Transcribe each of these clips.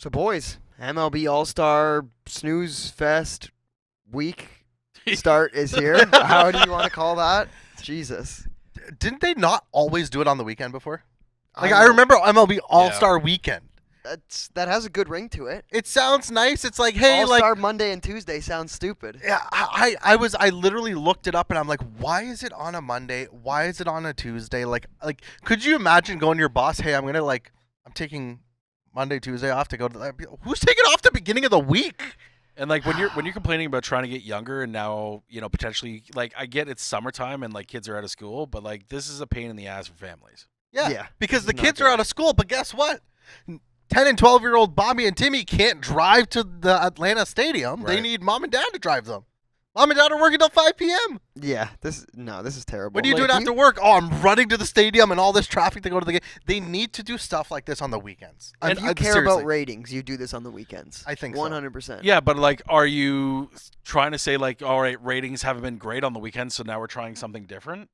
So, boys, MLB All-Star snooze-fest week start is here. How do you want to call that? Jesus. Didn't they not always do it on the weekend before? I know. remember MLB All-Star Weekend. That has a good ring to it. It sounds nice. It's like, hey, All-Star Monday and Tuesday sounds stupid. Yeah, I literally looked it up and I'm like, why is it on a Monday? Why is it on a Tuesday? Like, could you imagine going to your boss? Hey, I'm taking Monday, Tuesday off to go to. Who's taking off the beginning of the week? And like when you're complaining about trying to get younger and now potentially like I get it's summertime and like kids are out of school, but like this is a pain in the ass for families. Yeah, because the kids are out of school, but guess what? 10 and 12-year-old Bobby and Timmy can't drive to the Atlanta stadium. Right. They need mom and dad to drive them. Mom and dad are working till 5 p.m. Yeah, this is terrible. What do you do after work? Oh, I'm running to the stadium and all this traffic to go to the game. They need to do stuff like this on the weekends. And if you care about ratings, you do this on the weekends. I think so. 100%. Yeah, but like, are you trying to say like, all right, ratings haven't been great on the weekends, so now we're trying something different?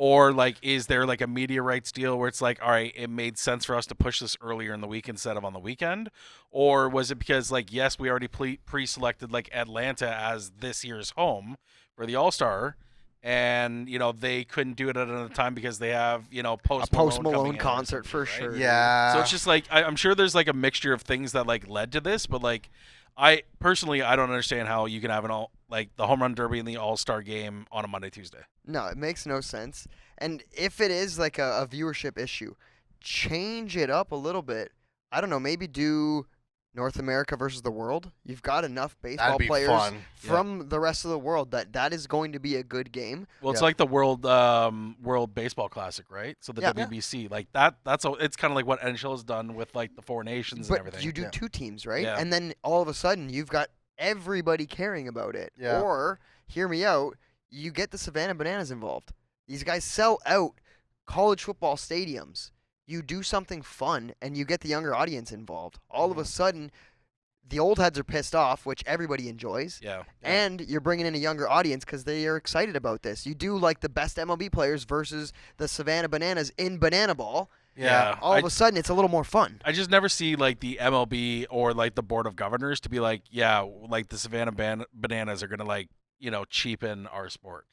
Or like, is there like a media rights deal where it's like, all right, it made sense for us to push this earlier in the week instead of on the weekend? Or was it because like, yes, we already pre-selected like Atlanta as this year's home for the All-Star, and they couldn't do it at another time because they have Post Malone concert for sure. Yeah. So it's just like I'm sure there's like a mixture of things that like led to this, but like I personally don't understand how you can have the home run derby and the All-Star game on a Monday, Tuesday. No, it makes no sense. And if it is like a viewership issue, change it up a little bit. I don't know, maybe do North America versus the world. You've got enough baseball players from the rest of the world that is going to be a good game. Well, it's like the World Baseball Classic, right? So the WBC, like it's kind of like what NHL has done with like the four nations and everything. But you do two teams, right? Yeah. And then all of a sudden you've got everybody caring about it. Yeah. Or, hear me out, you get the Savannah Bananas involved. These guys sell out college football stadiums. You do something fun, and you get the younger audience involved. All of a sudden, the old heads are pissed off, which everybody enjoys. Yeah. And you're bringing in a younger audience because they are excited about this. You do like the best MLB players versus the Savannah Bananas in Banana Ball. Yeah. All of a sudden, it's a little more fun. I just never see like the MLB or like the Board of Governors to be like, yeah, like the Savannah Bananas are gonna like cheapen our sport.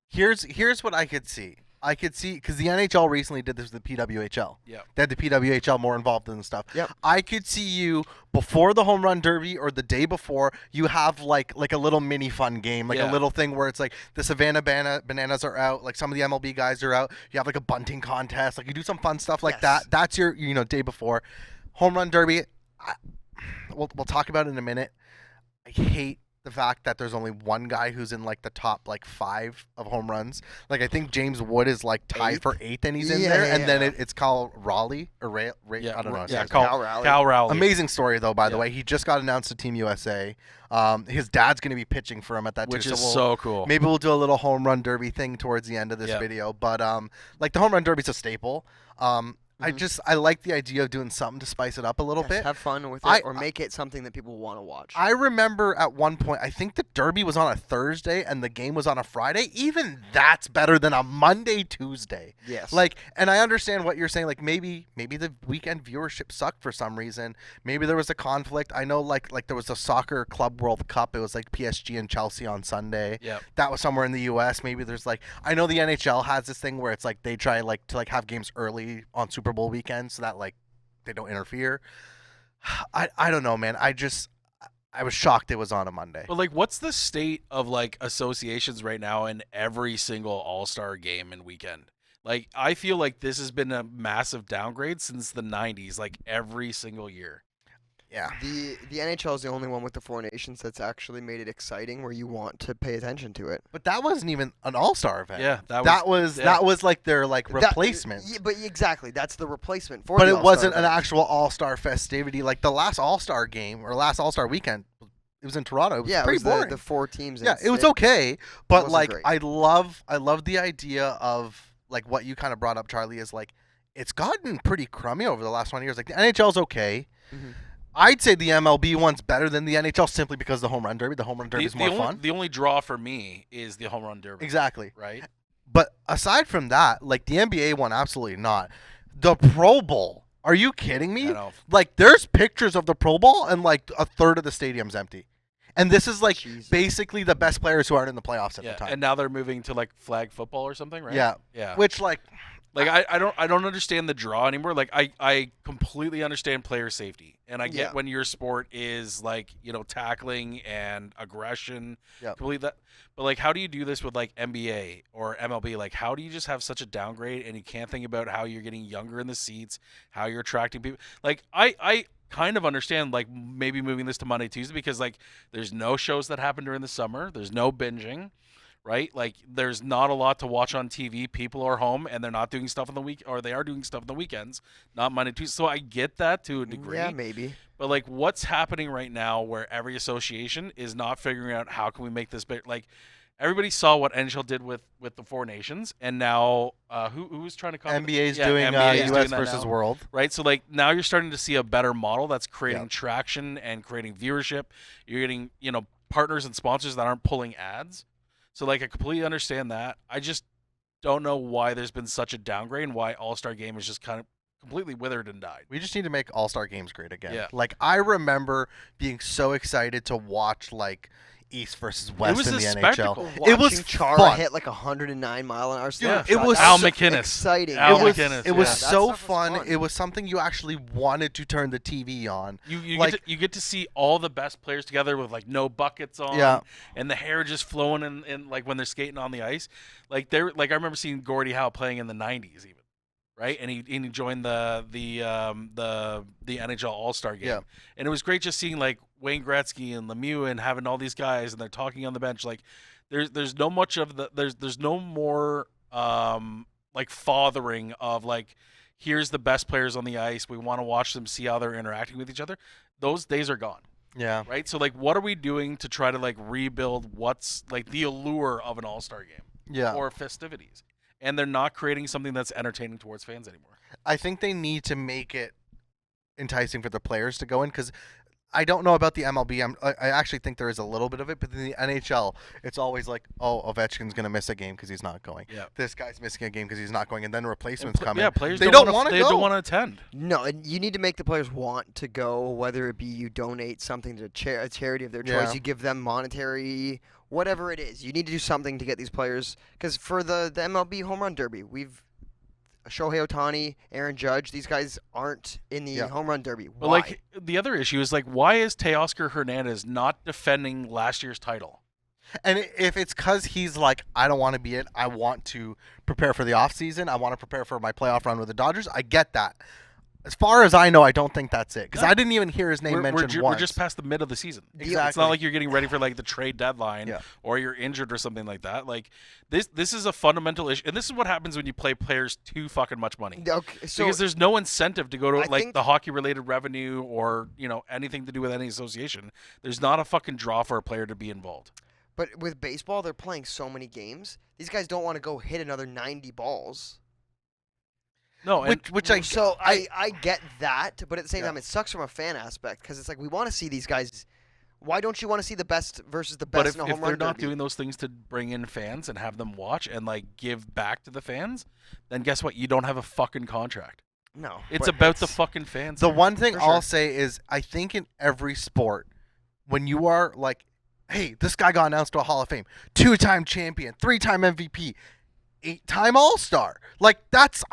Here's what I could see. I could see because the NHL recently did this with the PWHL. Yeah. They had the PWHL more involved in the stuff. Yep. I could see you before the home run derby or the day before. You have like a little mini fun game, like a little thing where it's like the Savannah Bananas are out, like some of the MLB guys are out. You have like a bunting contest, like you do some fun stuff like that. That's your day before. Home run derby. We'll talk about it in a minute. I hate the fact that there's only one guy who's in like the top like 5 of home runs. Like I think James Wood is like tied for 8th and he's in there. And then it's Kyle Raleigh or Ray, I don't know. Yeah, Cal Raleigh. Amazing story though, by the way. He just got announced to Team USA. His dad's going to be pitching for him at that which too. is so cool. Maybe we'll do a little home run derby thing towards the end of this video. But like the home run derby's a staple. I like the idea of doing something to spice it up a little bit. Have fun with it, or make it something that people want to watch. I remember at one point, I think the Derby was on a Thursday and the game was on a Friday. Even that's better than a Monday, Tuesday. Yes. Like, and I understand what you're saying. Like, maybe the weekend viewership sucked for some reason. Maybe there was a conflict. I know, like there was a soccer club World Cup. It was like PSG and Chelsea on Sunday. Yeah. That was somewhere in the U.S. Maybe there's like, I know the NHL has this thing where it's like they try like to like have games early on Super Bowl weekend so that like they don't interfere. I don't know, man. I was shocked it was on a Monday. But like, what's the state of like associations right now in every single All-Star game and weekend? Like, I feel like this has been a massive downgrade since the 90s, like every single year. Yeah. The NHL is the only one with the four nations that's actually made it exciting where you want to pay attention to it. But that wasn't even an All-Star event. Yeah, that was like their like replacement. But exactly, that's the replacement for. But the it wasn't All-Star an event. actual All-Star festivity. Like the last All-Star game or last All-Star weekend, it was in Toronto. It was pretty boring. The 4 teams. Yeah, it was okay, but wasn't like great. I love the idea of like what you kind of brought up, Charlie, is like it's gotten pretty crummy over the last 20 years. Like the NHL's okay. Mm-hmm. I'd say the MLB one's better than the NHL simply because of the home run derby. The home run derby is more fun. The only draw for me is the home run derby. Exactly. Right. But aside from that, like the NBA one, absolutely not. The Pro Bowl. Are you kidding me? I know. Like, there's pictures of the Pro Bowl and like a third of the stadium's empty. And this is like Jesus. basically the best players who aren't in the playoffs at the time. And now they're moving to like flag football or something, right? Yeah. Yeah. Which like I don't understand the draw anymore. Like I completely understand player safety. And I get when your sport is like, tackling and aggression. Yeah. Completely that. But like how do you do this with like NBA or MLB? Like how do you just have such a downgrade and you can't think about how you're getting younger in the seats, how you're attracting people? Like I kind of understand like maybe moving this to Monday, Tuesday because like there's no shows that happen during the summer. There's no binging. Right? Like there's not a lot to watch on TV. People are home and they're not doing stuff on the week, or they are doing stuff on the weekends, not Monday, Tuesday. So I get that to a degree. Yeah, maybe. But like what's happening right now where every association is not figuring out how can we make this big? Like everybody saw what NHL did with the Four Nations, and now who's trying to come? NBA's doing NBA's US doing versus now. World. Right? So like now you're starting to see a better model that's creating traction and creating viewership. You're getting, partners and sponsors that aren't pulling ads. So, like, I completely understand that. I just don't know why there's been such a downgrade and why All-Star Game is just kind of completely withered and died. We just need to make All-Star Games great again. Yeah. Like, I remember being so excited to watch, like, East versus West in the NHL. Spectacle. It was Chara fun. hit like 109-mile-an-hour Dude, slap it shot. was That Al was McInnes. exciting. Al Yes. McInnes. It was Yeah. That so stuff was fun. It was something you actually wanted to turn the TV on. You get to see all the best players together with like no buckets on, and the hair just flowing in like when they're skating on the ice. Like I remember seeing Gordie Howe playing in the '90s even, right? And he joined the NHL All-Star Game, and it was great just seeing like Wayne Gretzky and Lemieux and having all these guys and they're talking on the bench. Like there's no much of the there's no more like fathering of like here's the best players on the ice. We want to watch them, see how they're interacting with each other. Those days are gone. Yeah. Right. So like, what are we doing to try to like rebuild what's like the allure of an All-Star Game? Yeah. Or festivities, and they're not creating something that's entertaining towards fans anymore. I think they need to make it enticing for the players to go in because I don't know about the MLB. I actually think there is a little bit of it, but in the NHL, it's always like, oh, Ovechkin's going to miss a game because he's not going. Yeah. This guy's missing a game because he's not going, and then replacements come in. Yeah, players they don't want to They go. don't want to attend. No, and you need to make the players want to go, whether it be you donate something to a charity of their choice, you give them monetary, whatever it is. You need to do something to get these players. Because for the MLB Home Run Derby, we've Shohei Ohtani, Aaron Judge, these guys aren't in the Home Run Derby. Why? But like the other issue is like, why is Teoscar Hernandez not defending last year's title? And if it's because he's like, I don't want to be it. I want to prepare for the offseason. I want to prepare for my playoff run with the Dodgers. I get that. As far as I know, I don't think that's it because I didn't even hear his name mentioned once. We're just past the mid of the season. Exactly. It's not like you're getting ready for like the trade deadline or you're injured or something like that. Like this is a fundamental issue, and this is what happens when you play players too fucking much money. Okay, so because there's no incentive to go to I think the hockey-related revenue or anything to do with any association. There's not a fucking draw for a player to be involved. But with baseball, they're playing so many games. These guys don't want to go hit another 90 balls. No, I get that, but at the same time, it sucks from a fan aspect because it's like we want to see these guys. Why don't you want to see the best versus the best in a home run But if they're not derby? doing those things to bring in fans and have them watch and like give back to the fans, then guess what? You don't have a fucking contract. No, It's but about the fucking fans. The here. one thing For I'll sure. say is I think in every sport, when you are like, hey, this guy got announced to a Hall of Fame, 2-time champion, 3-time MVP, 8-time All-Star. Like that's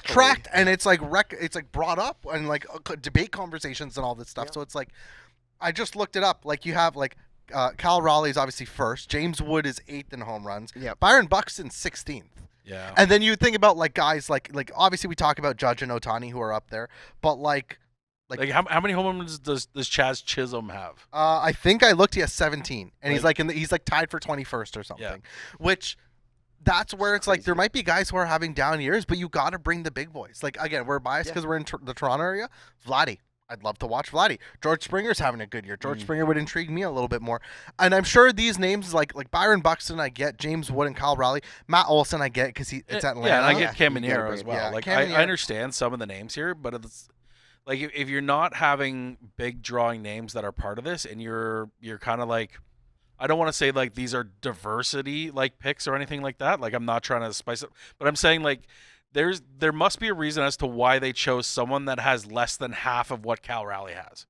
tracked and it's like it's like brought up and like debate conversations and all this stuff. Yeah. So it's like I just looked it up. Like you have like Cal Raleigh's obviously first. James Wood is 8th in home runs. Yep. Byron Buxton's 16th. Yeah. And then you think about like guys like obviously we talk about Judge and Ohtani who are up there, but like how many home runs does Chaz Chisholm have? I think I looked. He has 17, and he's Like- like he's like tied for 21st or something. Which that's where it's like there might be guys who are having down years, but you got to bring the big boys. Like again, we're biased because we're in the Toronto area. Vladdy. I'd love to watch Vladdy. George Springer's having a good year. George Springer would intrigue me a little bit more. And I'm sure these names like Byron Buxton, I get. James Wood and Kyle Raleigh. Matt Olson, I get because it's Atlanta. Yeah, and I Yeah, get you gotta Caminero bring as it well. back. Like Caminero. I understand some of the names here, but it's like if you're not having big drawing names that are part of this, and you're kind of like, I don't want to say like these are diversity like picks or anything like that. Like I'm not trying to spice it, but I'm saying like there must be a reason as to why they chose someone that has less than half of what Cal Raleigh has.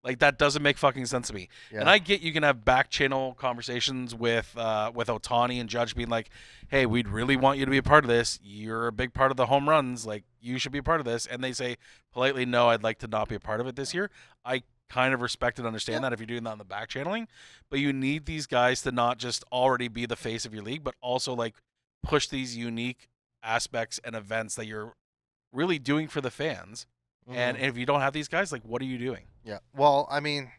Like, that doesn't make fucking sense to me. Yeah. And I get you can have back channel conversations with Ohtani and Judge being like, hey, we'd really want you to be a part of this. You're a big part of the home runs. Like, you should be a part of this. And they say politely, no, I'd like to not be a part of it this year. I kind of respect and understand that if you're doing that on the back channeling. But you need these guys to not just already be the face of your league, but also, like, push these unique aspects and events that you're really doing for the fans. And if you don't have these guys, like, what are you doing? Yeah. Well, I mean,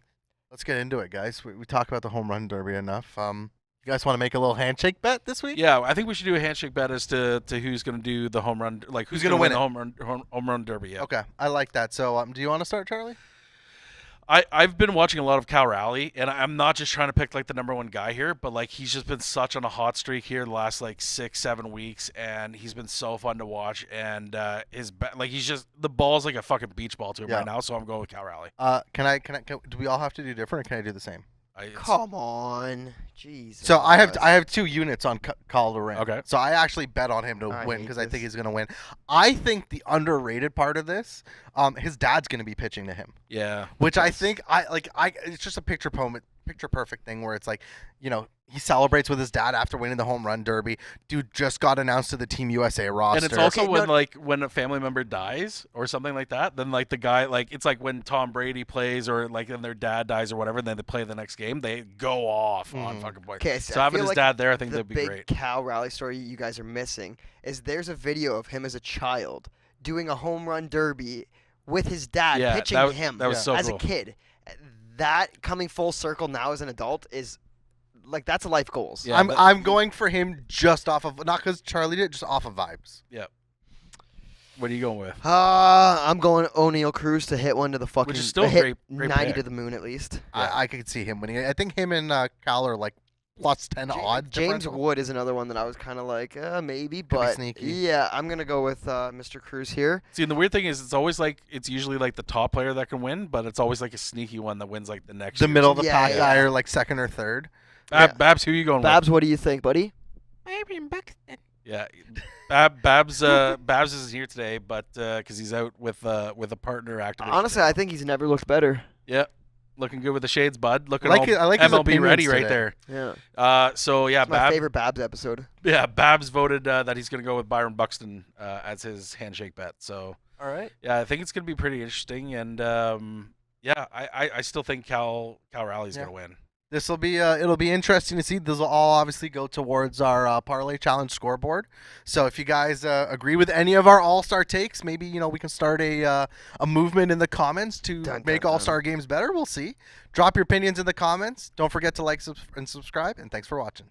let's get into it, guys. We talked about the home run derby enough. You guys want to make a little handshake bet this week? Yeah, I think we should do a handshake bet as to who's going to do the home run, like who's going to win the home run derby. Yeah. Okay, I like that. So, do you want to start, Charlie? I've been watching a lot of Cal Raleigh, and I'm not just trying to pick like the number one guy here, but like he's just been such on a hot streak here the last like 6-7 weeks, and he's been so fun to watch. And he's just the ball's like a fucking beach ball to him right now. So I'm going with Cal Raleigh. Do we all have to do different, or can I do the same? Come on, Jesus. So I have 2 units on Kyle Lorraine. Okay. So I actually bet on him to win because I think he's going to win. I think the underrated part of this, his dad's going to be pitching to him. Yeah. Which I think it's just a picture perfect thing where it's like, you know, he celebrates with his dad after winning the home run derby. Dude just got announced to the Team USA roster. And it's also when a family member dies or something like that, then like the guy, like it's like when Tom Brady plays or like when their dad dies or whatever, and then they play the next game, they go off on fucking points. Okay, so having his dad there, I think that'd be great. The big Cal Raleigh story you guys are missing is there's a video of him as a child doing a home run derby with his dad pitching to him so as cool. a kid. That coming full circle now as an adult is like that's life goals. Yeah, I'm going for him just off of not because Charlie did, just off of vibes. Yeah. What are you going with? I'm going O'Neal Cruz to hit one to the fucking which is still great 90 pick. to the moon at least. Yeah. I could see him winning. I think him and Cal are like plus 10 odds. James Wood is another one that I was kind of like maybe, but sneaky. Yeah, I'm gonna go with Mr. Cruz here. See, and the weird thing is, it's always like it's usually like the top player that can win, but it's always like a sneaky one that wins like the next. The year. middle of the pack guy or like second or third. Babs, who are you going Babs, with? what do you think, buddy? Yeah, Babs isn't here today, but because he's out with a partner activation. Honestly, I think he's never looked better. Yeah, looking good with the shades, bud. Looking I like his MLB ready opinions right there. Yeah. So yeah, It's my favorite Babs episode. Yeah, Babs voted that he's gonna go with Byron Buxton as his handshake bet. So all right. Yeah, I think it's gonna be pretty interesting, and yeah, I still think Cal Raleigh's gonna win. This will be it'll be interesting to see. This will all obviously go towards our parlay challenge scoreboard. So if you guys agree with any of our all-star takes, maybe we can start a movement in the comments to make all-star games better. We'll see. Drop your opinions in the comments. Don't forget to like and subscribe. And thanks for watching.